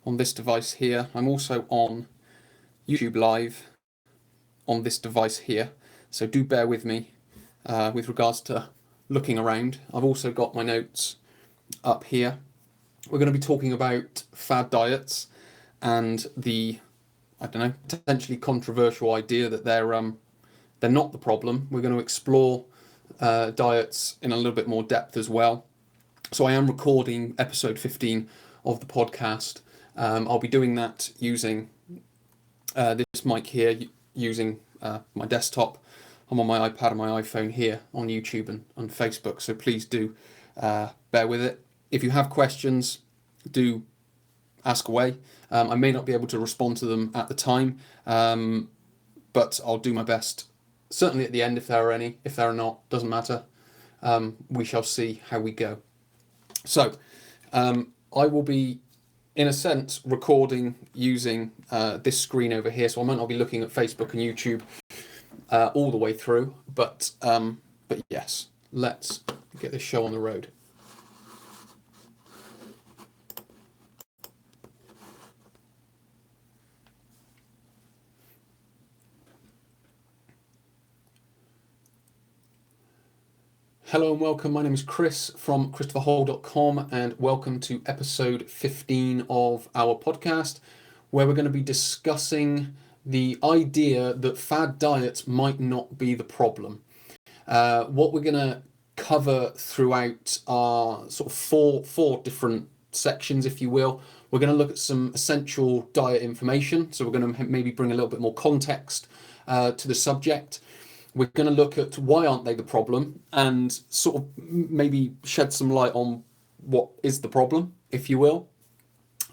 on this device here. I'm also on YouTube Live on this device here. So do bear with me with regards to looking around. I've also got my notes up here. We're going to be talking about fad diets and the, potentially controversial idea that they're not the problem. We're going to explore diets in a little bit more depth as well. So I am recording episode 15 of the podcast. I'll be doing that using this mic here, using my desktop. I'm on my iPad and my iPhone here on YouTube and Facebook, so please do bear with it. If you have questions, do ask away. I may not be able to respond to them at the time, but I'll do my best. Certainly at the end if there are any. If there are not, doesn't matter. We shall see how we go. So I will be, in a sense, recording using this screen over here. So I might not be looking at Facebook and YouTube all the way through, but yes, let's get this show on the road. Hello and welcome. My name is Chris from ChristopherHole.com, and welcome to episode 15 of our podcast, where we're going to be discussing the idea that fad diets might not be the problem. What we're going to cover throughout our sort of four different sections, if you will. We're going to look at some essential diet information, so we're going to maybe bring a little bit more context to the subject. We're going to look at why aren't they the problem, and sort of maybe shed some light on what is the problem, if you will.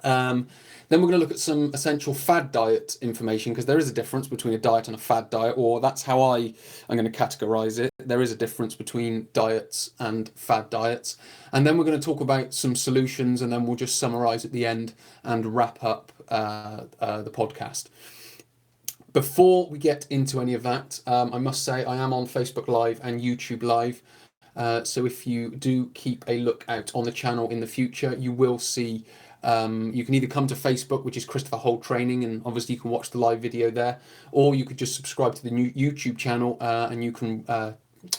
Then we're going to look at some essential fad diet information, because there is a difference between a diet and a fad diet, or that's how I'm going to categorize it. There is a difference between diets and fad diets. And then we're going to talk about some solutions, and then we'll just summarize at the end and wrap up the podcast. Before we get into any of that, I must say I am on Facebook Live and YouTube Live. So if you do keep a look out on the channel in the future, you will see, you can either come to Facebook, which is Christopher Hole Training, and obviously you can watch the live video there, or you could just subscribe to the new YouTube channel and you can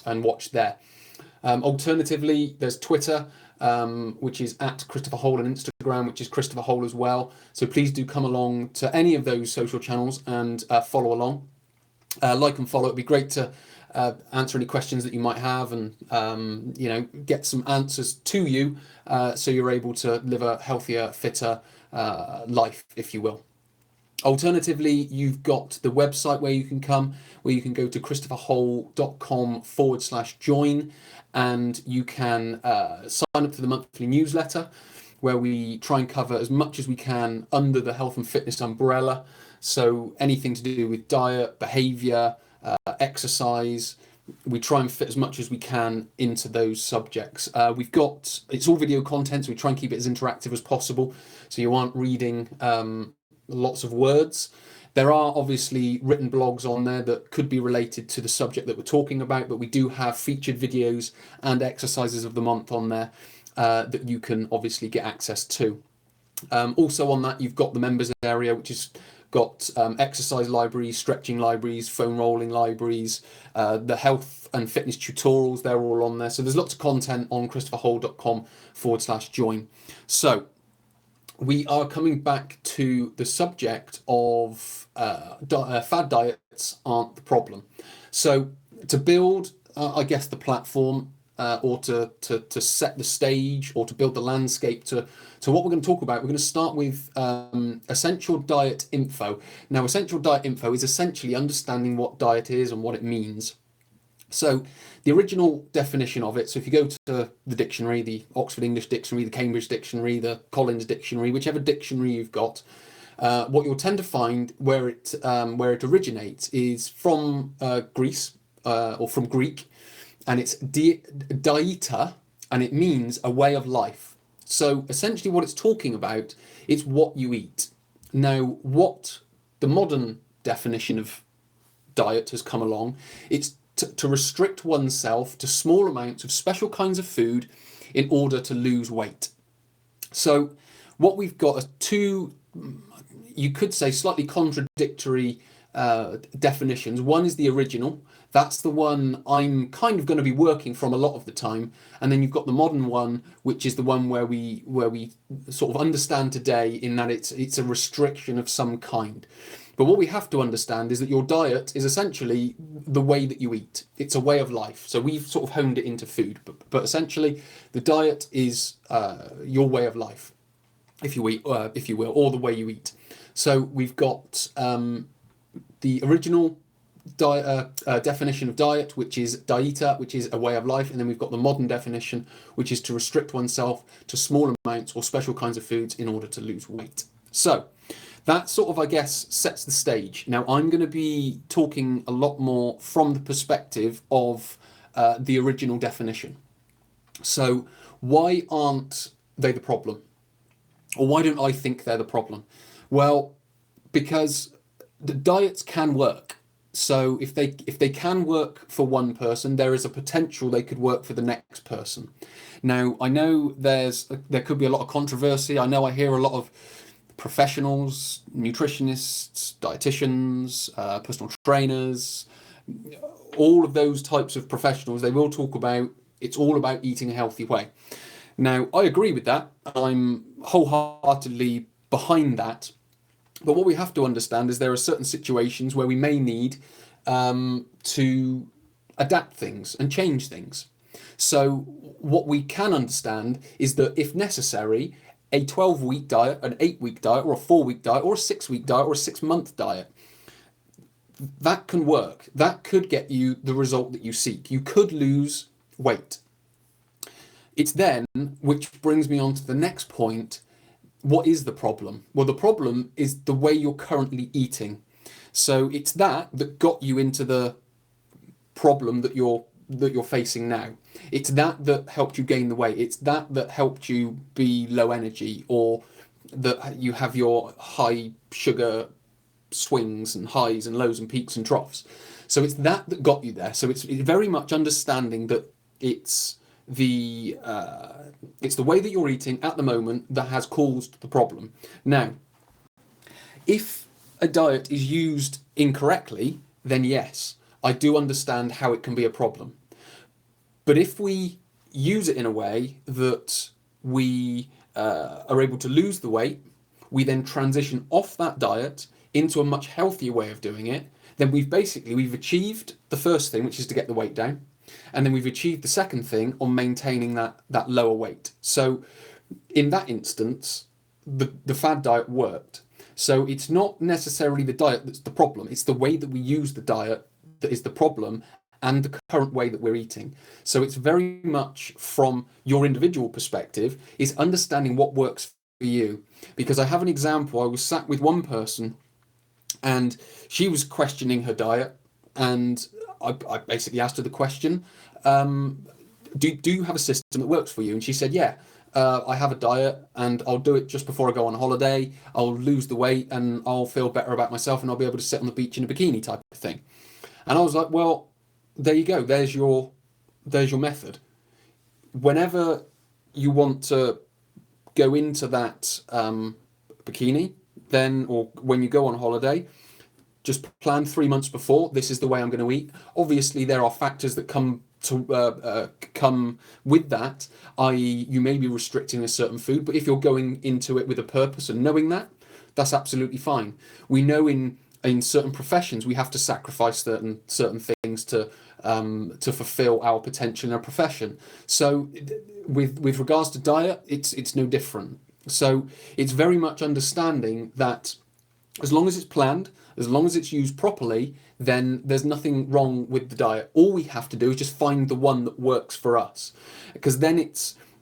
and watch there. Alternatively, there's Twitter, which is at Christopher Hole, and Instagram, which is Christopher Hole as well. So please do come along to any of those social channels and follow along. Like and follow. It'd be great to answer any questions that you might have, and get some answers to you, so you're able to live a healthier, fitter life, if you will. Alternatively, you've got the website where you can come, where you can go to ChristopherHole.com/join, and you can sign up to the monthly newsletter, where we try and cover as much as we can under the health and fitness umbrella. So anything to do with diet, behavior, exercise, we try and fit as much as we can into those subjects. It's all video content, so we try and keep it as interactive as possible, so you aren't reading lots of words. There are obviously written blogs on there that could be related to the subject that we're talking about, but we do have featured videos and exercises of the month on there that you can obviously get access to. Also on that, you've got the members area, which has got exercise libraries, stretching libraries, foam rolling libraries, the health and fitness tutorials, they're all on there. So there's lots of content on ChristopherHole.com/join. So we are coming back to the subject of fad diets aren't the problem. So to build, I guess, the platform, or to set the stage, or to build the landscape to what we're going to talk about, we're going to start with essential diet info. Now, essential diet info is essentially understanding what diet is and what it means. So the original definition of it, so if you go to the dictionary, the Oxford English Dictionary, the Cambridge Dictionary, the Collins Dictionary, whichever dictionary you've got, what you'll tend to find where it originates is from Greece, or from Greek, and it's dieta, and it means a way of life. So essentially what it's talking about is what you eat. Now, what the modern definition of diet has come along, it's to restrict oneself to small amounts of special kinds of food in order to lose weight. So what we've got are two you could say, slightly contradictory definitions. One is the original. That's the one I'm kind of going to be working from a lot of the time. And then you've got the modern one, which is the one where we sort of understand today, in that it's a restriction of some kind. But what we have to understand is that your diet is essentially the way that you eat. It's a way of life. So we've sort of honed it into food, but essentially the diet is your way of life, if you will, or the way you eat. So we've got the original definition of diet, which is dieta, which is a way of life, and then we've got the modern definition, which is to restrict oneself to small amounts or special kinds of foods in order to lose weight. So that sort of, I guess, sets the stage. Now, I'm going to be talking a lot more from the perspective of the original definition. So why aren't they the problem? Or why don't I think they're the problem? Well, because the diets can work. So if they can work for one person, there is a potential they could work for the next person. Now, I know there could be a lot of controversy. I know I hear a lot of professionals, nutritionists, dietitians, personal trainers, all of those types of professionals. They will talk about it's all about eating a healthy way. Now, I agree with that. I'm wholeheartedly behind that. But what we have to understand is there are certain situations where we may need to adapt things and change things. So what we can understand is that if necessary, a 12-week diet, an 8-week diet, or a 4-week diet, or a 6-week diet, or a 6-month diet, that can work. That could get you the result that you seek. You could lose weight. It's then, which brings me on to the next point, what is the problem? Well, the problem is the way you're currently eating. So it's that got you into the problem that you're facing now. It's that helped you gain the weight. It's that helped you be low energy, or that you have your high sugar swings and highs and lows and peaks and troughs. So it's that got you there. So it's very much understanding that it's the way that you're eating at the moment that has caused the problem. Now, if a diet is used incorrectly, then yes, I do understand how it can be a problem. But if we use it in a way that we are able to lose the weight, we then transition off that diet into a much healthier way of doing it, then we've achieved the first thing, which is to get the weight down. And then we've achieved the second thing on maintaining that lower weight. So in that instance, the fad diet worked. So it's not necessarily the diet that's the problem. It's the way that we use the diet that is the problem, and the current way that we're eating. So it's very much from your individual perspective, is understanding what works for you. Because I have an example. I was sat with one person and she was questioning her diet, and I basically asked her the question, do you have a system that works for you? And she said, yeah, I have a diet and I'll do it just before I go on holiday. I'll lose the weight and I'll feel better about myself and I'll be able to sit on the beach in a bikini type of thing. And I was like, well, there you go. There's your method. Whenever you want to go into that bikini, then, or when you go on holiday, just plan 3 months before. This is the way I'm going to eat. Obviously, there are factors that come with that, i.e., you may be restricting a certain food. But if you're going into it with a purpose and knowing that, that's absolutely fine. We know in certain professions we have to sacrifice certain things to fulfill our potential in a profession. So with regards to diet, it's no different. So it's very much understanding that as long as it's planned, as long as it's used properly, then there's nothing wrong with the diet. All we have to do is just find the one that works for us. Because then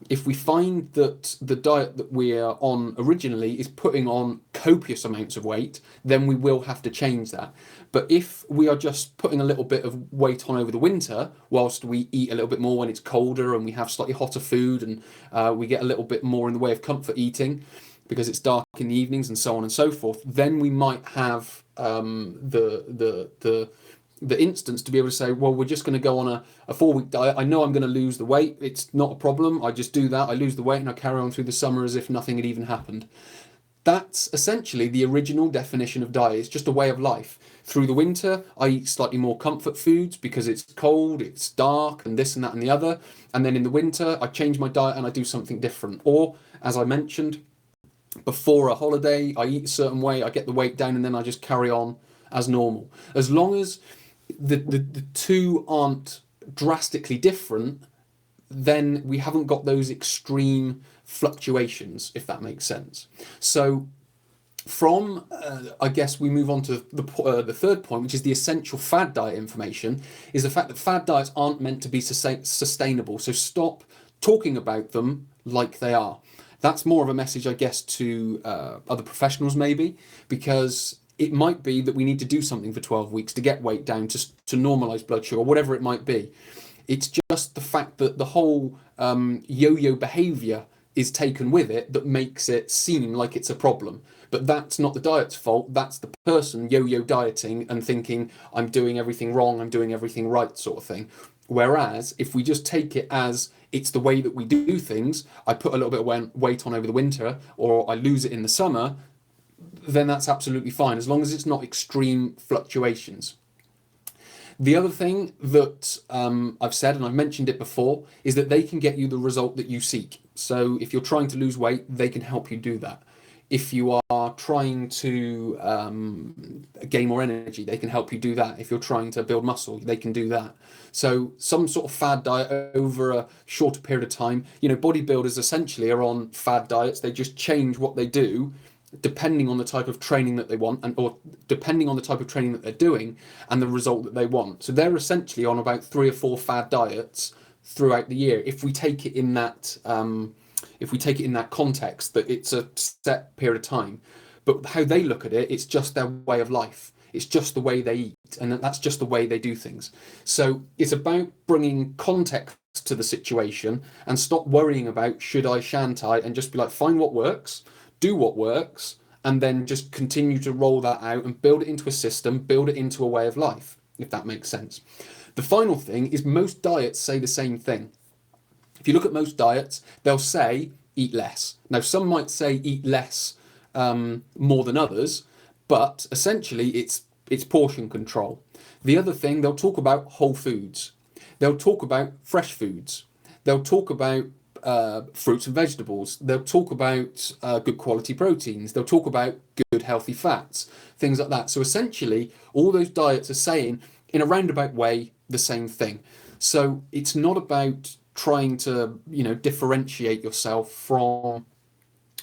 if we find that the diet that we are on originally is putting on copious amounts of weight, then we will have to change that. But if we are just putting a little bit of weight on over the winter, whilst we eat a little bit more when it's colder and we have slightly hotter food, and we get a little bit more in the way of comfort eating because it's dark in the evenings and so on and so forth, then we might have the instance to be able to say, well, we're just going to go on a 4-week diet. I know I'm going to lose the weight. It's not a problem. I just do that. I lose the weight and I carry on through the summer as if nothing had even happened. That's essentially the original definition of diet. It's just a way of life. Through the winter, I eat slightly more comfort foods because it's cold, it's dark, and this and that and the other. And then in the winter, I change my diet and I do something different. Or, as I mentioned, before a holiday, I eat a certain way, I get the weight down, and then I just carry on as normal. As long as the two aren't drastically different, then we haven't got those extreme fluctuations, if that makes sense. So from, I guess we move on to the third point, which is the essential fad diet information, is the fact that fad diets aren't meant to be sustainable. So stop talking about them like they are. That's more of a message, I guess, to other professionals maybe, because it might be that we need to do something for 12 weeks to get weight down, to normalize blood sugar, whatever it might be. It's just the fact that the whole yo-yo behavior is taken with it that makes it seem like it's a problem. But that's not the diet's fault. That's the person yo-yo dieting and thinking, I'm doing everything wrong, I'm doing everything right, sort of thing. Whereas if we just take it as it's the way that we do things, I put a little bit of weight on over the winter, or I lose it in the summer, then that's absolutely fine, as long as it's not extreme fluctuations. The other thing that I've said, and I've mentioned it before, is that they can get you the result that you seek. So if you're trying to lose weight, they can help you do that. If you are trying to gain more energy, they can help you do that. If you're trying to build muscle, they can do that. So some sort of fad diet over a shorter period of time, bodybuilders essentially are on fad diets. They just change what they do depending on the type of training that they want, or depending on the type of training that they're doing and the result that they want. So they're essentially on about 3 or 4 fad diets throughout the year. If we take it in that context, that it's a set period of time, but how they look at it, it's just their way of life. It's just the way they eat, and that's just the way they do things. So it's about bringing context to the situation and stop worrying about should I, shan't I, and just be like, find what works, do what works, and then just continue to roll that out and build it into a system, build it into a way of life, if that makes sense. The final thing is most diets say the same thing. If you look at most diets, they'll say eat less. Now, some might say eat less more than others, but essentially it's portion control. The other thing, they'll talk about whole foods. They'll talk about fresh foods. They'll talk about fruits and vegetables. They'll talk about good quality proteins. They'll talk about good healthy fats, things like that. So essentially, all those diets are saying, in a roundabout way, the same thing. So it's not about trying to, differentiate yourself from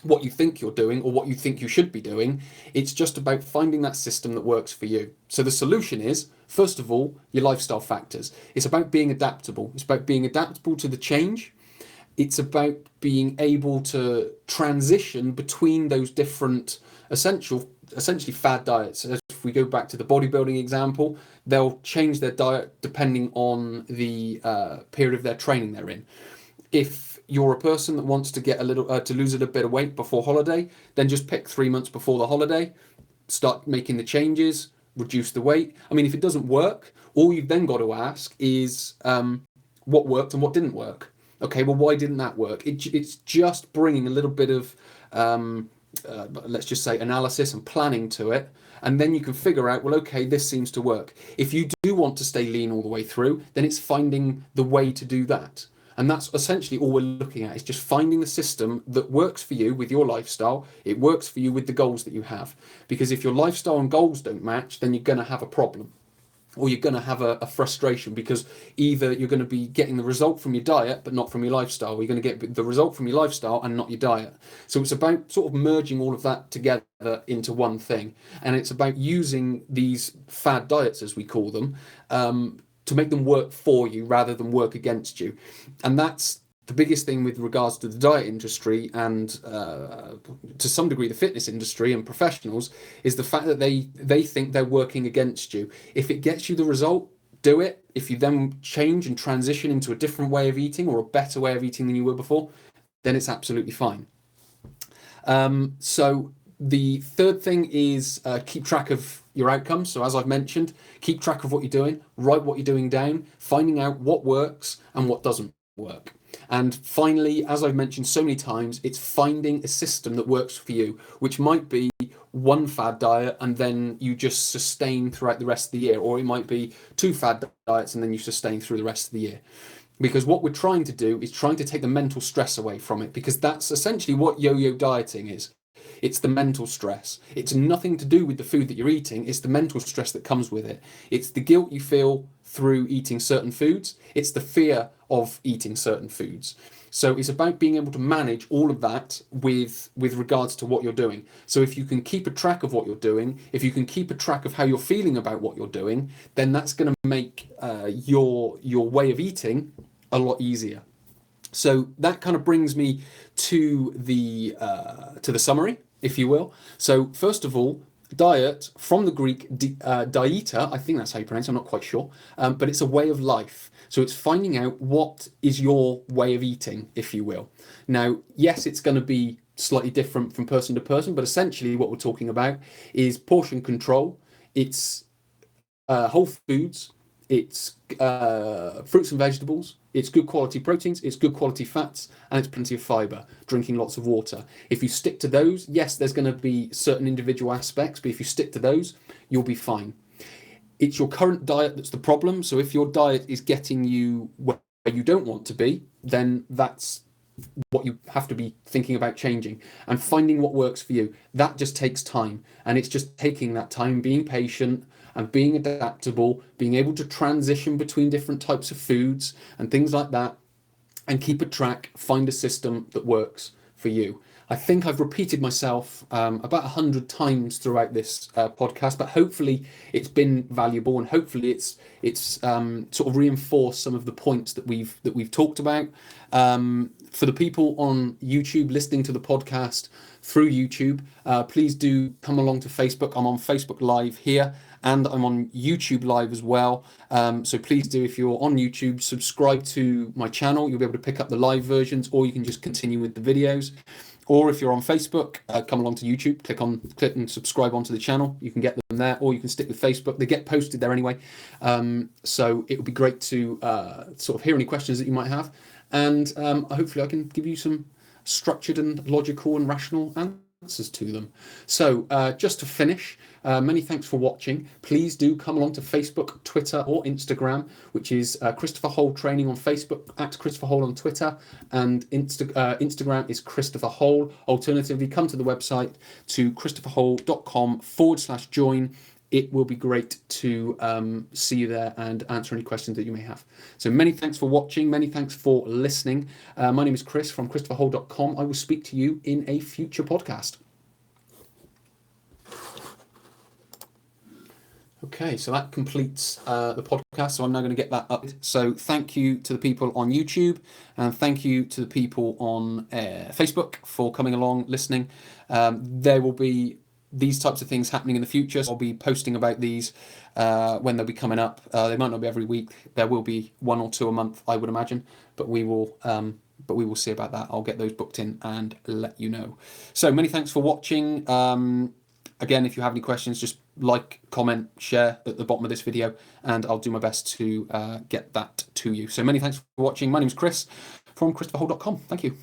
what you think you're doing or what you think you should be doing. It's just about finding that system that works for you. So the solution is, first of all, your lifestyle factors. It's about being adaptable. It's about being adaptable to the change. It's about being able to transition between those different essentially fad diets. If we go back to the bodybuilding example, they'll change their diet depending on the period of their training they're in. If you're a person that wants to get to lose a little bit of weight before holiday, then just pick 3 months before the holiday, start making the changes, reduce the weight. I mean, if it doesn't work, all you've then got to ask is what worked and what didn't work. Okay, well, why didn't that work? It's just bringing a little bit of, let's just say, analysis and planning to it. And then you can figure out, well, okay, this seems to work. If you do want to stay lean all the way through, then it's finding the way to do that. And that's essentially all we're looking at, is just finding the system that works for you with your lifestyle. It works for you with the goals that you have. Because if your lifestyle and goals don't match, then you're going to have a problem. Or you're going to have a frustration, because either you're going to be getting the result from your diet but not from your lifestyle, or you're going to get the result from your lifestyle and not your diet. So it's about sort of merging all of that together into one thing, and it's about using these fad diets, as we call them, to make them work for you rather than work against you. And that's the biggest thing with regards to the diet industry and to some degree the fitness industry and professionals, is the fact that they think they're working against you. If it gets you the result, do it. If you then change and transition into a different way of eating or a better way of eating than you were before, then it's absolutely fine. So the third thing is keep track of your outcomes. So as I've mentioned, keep track of what you're doing, write what you're doing down, finding out what works and what doesn't work. And finally, as I've mentioned so many times, it's finding a system that works for you, which might be one fad diet and then you just sustain throughout the rest of the year, or it might be two fad diets and then you sustain through the rest of the year. Because what we're trying to do is trying to take the mental stress away from it, because that's essentially what yo-yo dieting is. It's the mental stress. It's nothing to do with the food that you're eating. It's the mental stress that comes with it. It's the guilt you feel through eating certain foods. It's the fear of eating certain foods. So it's about being able to manage all of that with regards to what you're doing. So if you can keep a track of what you're doing, if you can keep a track of how you're feeling about what you're doing, then that's going to make your way of eating a lot easier. So that kind of brings me to the summary, if you will. So first of all, diet, from the Greek dieta, I think that's how you pronounce it, I'm not quite sure, but it's a way of life. So it's finding out what is your way of eating, if you will. Now, yes, it's going to be slightly different from person to person, but essentially what we're talking about is portion control. It's whole foods, it's fruits and vegetables, it's good quality proteins, it's good quality fats, and it's plenty of fiber, drinking lots of water. If you stick to those, yes, there's going to be certain individual aspects, but if you stick to those, you'll be fine. It's your current diet that's the problem. So if your diet is getting you where you don't want to be, then that's what you have to be thinking about changing and finding what works for you. That just takes time, and it's just taking that time, being patient and being adaptable, being able to transition between different types of foods and things like that, and keep a track, find a system that works for you. I think I've repeated myself about 100 times throughout this podcast, but hopefully it's been valuable, and hopefully it's sort of reinforced some of the points that we've talked about. For the people on YouTube listening to the podcast through YouTube, please do come along to Facebook. I'm on Facebook Live here, and I'm on YouTube Live as well. So please do, if you're on YouTube, subscribe to my channel. You'll be able to pick up the live versions, or you can just continue with the videos. Or if you're on Facebook, come along to YouTube, click and subscribe onto the channel. You can get them there, or you can stick with Facebook. They get posted there anyway. So it would be great to sort of hear any questions that you might have. And hopefully I can give you some structured and logical and rational answers to them. So just to finish, many thanks for watching. Please do come along to Facebook, Twitter, or Instagram, which is Christopher Hole Training on Facebook, at Christopher Hole on Twitter, and Instagram is Christopher Hole. Alternatively, come to the website to christopherhole.com/join. It will be great to see you there and answer any questions that you may have. So many thanks for watching. Many thanks for listening. My name is Chris from christopherhole.com. I will speak to you in a future podcast. Okay, so that completes the podcast. So I'm now going to get that up. So thank you to the people on YouTube, and thank you to the people on Facebook for coming along, listening. There will be these types of things happening in the future. So I'll be posting about these when they'll be coming up. They might not be every week. There will be 1 or 2 a month, I would imagine, but we will see about that. I'll get those booked in and let you know. So many thanks for watching. Again, if you have any questions, just like, comment, share at the bottom of this video, and I'll do my best to get that to you. So many thanks for watching. My name is Chris from christopherhole.com. Thank you.